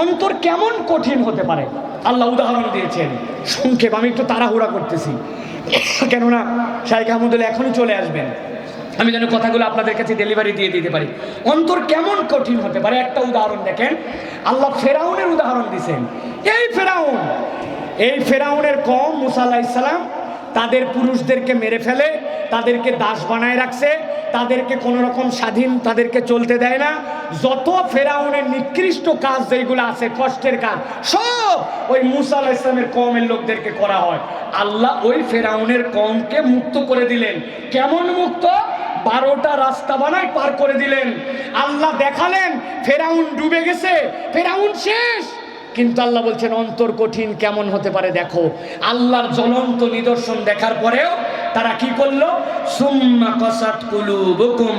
অন্তর কেমন কঠিন হতে পারে আল্লাহ উদাহরণ দিয়েছেন। সংক্ষেপ, আমি একটু তাড়াহুড়া করতেছি কেননা শাইখ আহমদুল্লাহ এখনই চলে আসবেন, আমি যেন কথাগুলো আপনাদের কাছে ডেলিভারি দিয়ে দিতে পারি। অন্তর কেমন কঠিন হতে পারে একটা উদাহরণ দেখেন। আল্লাহ ফেরাউনের উদাহরণ দিয়েছেন। এই ফেরাউনের কওম মুসা আলাইহিস সালাম তাদের পুরুষদেরকে মেরে ফেলে, তাদেরকে দাস বানায় রাখছে, তাদেরকে কোনো রকম স্বাধীন তাদেরকে চলতে দেয় না। যত ফেরাউনের নিকৃষ্ট কাজ যেগুলো আছে, কষ্টের কাজ, সব ওই মুসা আলাইহিস সালামের কওমের লোকদেরকে করা হয়। আল্লাহ ওই ফেরাউনের কওমকে মুক্ত করে দিলেন। কেমন মুক্ত? 12টা রাস্তা বানায় পার করে দিলেন। আল্লাহ দেখালেন ফেরাউন ডুবে গেছে, ফেরাউন শেষ। কিন্তু আল্লাহ বলছেন অন্তর কঠিন কেমন হতে পারে দেখো। আল্লাহর জ্বলন্ত নিদর্শন দেখার পরেও তারা কি করলো? সুম্মা কাসাত কুলুবুকুম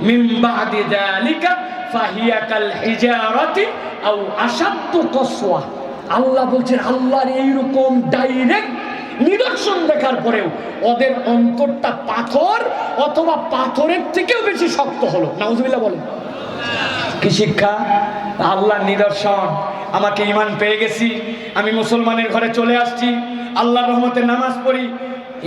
মিন বাদি যালিকা ফাহিয়া কাল হিজারাতি আও আশাদ্দু কসওয়া। আল্লাহ বলছেন আল্লাহর এইরকম ডাইরেক্ট নিদর্শন দেখার পরেও ওদের অন্তরটা পাথর অথবা পাথরের থেকেও বেশি শক্ত হলো। নাউজুবিল্লাহ বলেন। কি শিক্ষা? আল্লাহর নিদর্শন। আমাকে ঈমান পেয়ে গেছি, আমি মুসলমানের ঘরে চলে আসছি, আল্লাহর রহমতে নামাজ পড়ি,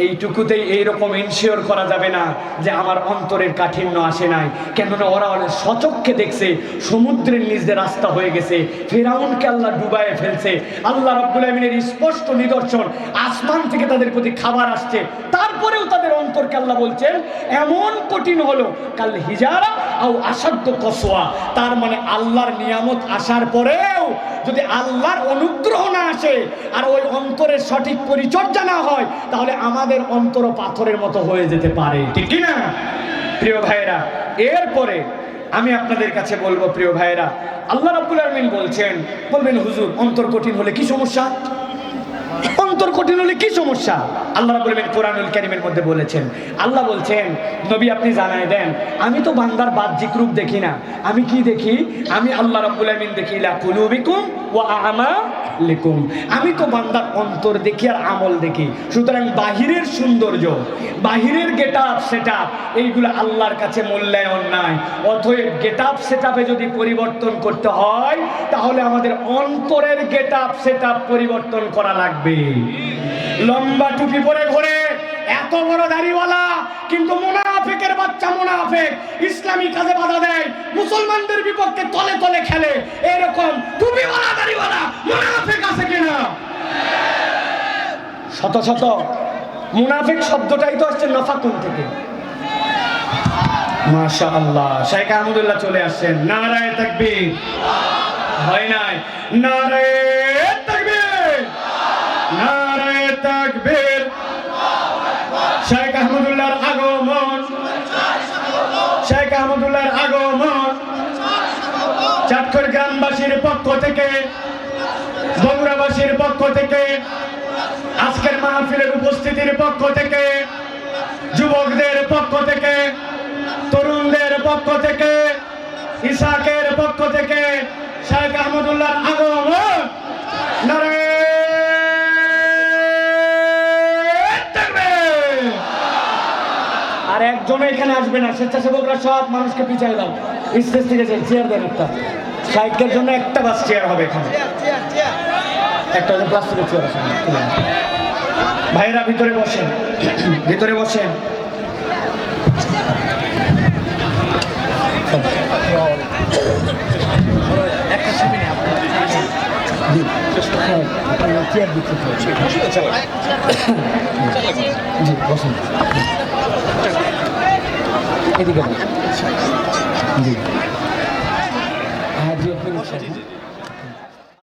এইটুকুতেই এইরকম ইনশিওর করা যাবে না যে আমার অন্তরের কাঠিন্য আসে নাই। কেননা ওরা সচক্ষে দেখছে সমুদ্রের নিচে রাস্তা হয়ে গেছে, ফেরাউনকে আল্লাহ ডুবায়ে ফেলছে। আল্লাহ রাব্বুল আমিনের স্পষ্ট নিদর্শন, আসমান থেকে তাদের প্রতি খাবার আসছে, তারপরেও তাদের অন্তরকে আল্লাহ বলছেন এমন কঠিন হলো কাল হিজারা আও আশাদ্দু কসওয়া। তার মানে আল্লাহর নিয়ামত আসার পরেও যদি আল্লাহর অনুগ্রহ না আসে আর ওই অন্তরের সঠিক পরিচর্যা না হয়, তাহলে আমাদের অন্তর পাথরের মতো হয়ে যেতে পারে। ঠিক কি না প্রিয় ভাইরা? এরপরে আমি আপনাদের কাছে বলবো প্রিয় ভাইরা, আল্লাহ রাব্বুল আলামিন বলবেন হুজুর অন্তর কঠিন হলে কি সমস্যা? অন্তর কঠিন হলে কি সমস্যা? আল্লাহ রাব্বুল আলামিন কোরআনুল কারীমের মধ্যে বলেছেন। আল্লাহ বলছেন নবী আপনি জানায় দেন, আমি তো বান্দার বাহ্যিক রূপ দেখি না, আমি কি দেখি? আমি আল্লাহ রাব্বুল আলামিন দেখি লা কুলুবিকুম ওয়া আমালিকুম। আমি তো বান্দার অন্তর দেখি আর আমল দেখি। সুতরাং বাহিরের সৌন্দর্য, বাহিরের গেটআপ সেটআপ এইগুলো আল্লাহর কাছে মূল্যায়ন নাই। অতএব গেটআপ সেটআপে যদি পরিবর্তন করতে হয় তাহলে আমাদের অন্তরের গেটআপ সেটআপ পরিবর্তন করা লাগবে। লম্বা টুপি পরে ঘোরে, এত বড় দাড়িওয়ালা, কিন্তু মুনাফিকের বাচ্চা মুনাফিক, ইসলামী কাজে বাধা দেয়, মুসলমানদের বিপক্ষে তলে তলে খেলে, এরকম টুপিওয়ালা দাড়িওয়ালা মুনাফিক আছে কিনা? শত শত। মুনাফিক শব্দটাই তো আসছে নাফাকুন থেকে। মাশাআল্লাহ, শাইখ আহমদুল্লাহ চলে আসছেন। নারায়ে তাকবীর। হয় নাই? নারায়ে তাকবীর, নারায়ে তাকবীর। শাইখ আহমদুল্লাহর আগমন, শাইখ আহমদুল্লাহর আগমন চাটখোর গ্রামবাসীর পক্ষ থেকে, বগুড়াবাসীর পক্ষ থেকে, আজকের মাহফিলের উপস্থিতির পক্ষ থেকে, যুবকদের পক্ষ থেকে, তরুণদের পক্ষ থেকে, ইসাকের পক্ষ থেকে শাইখ আহমদুল্লাহর আগমন। নারায়ে তাকবীর। আর একজন এখানে আসবে না, স্বেচ্ছাসেবকরা সব মানুষকে পিছায় দাও, স্টেজ থেকে চেয়ার দেন একটা। শাইখের জন্য একটা বাস চেয়ার হবে এখানে, একটা প্লাস্টিকের চেয়ার আছে। ভাইরা ভিতরে বসেন, ভিতরে বসেন। এদিকে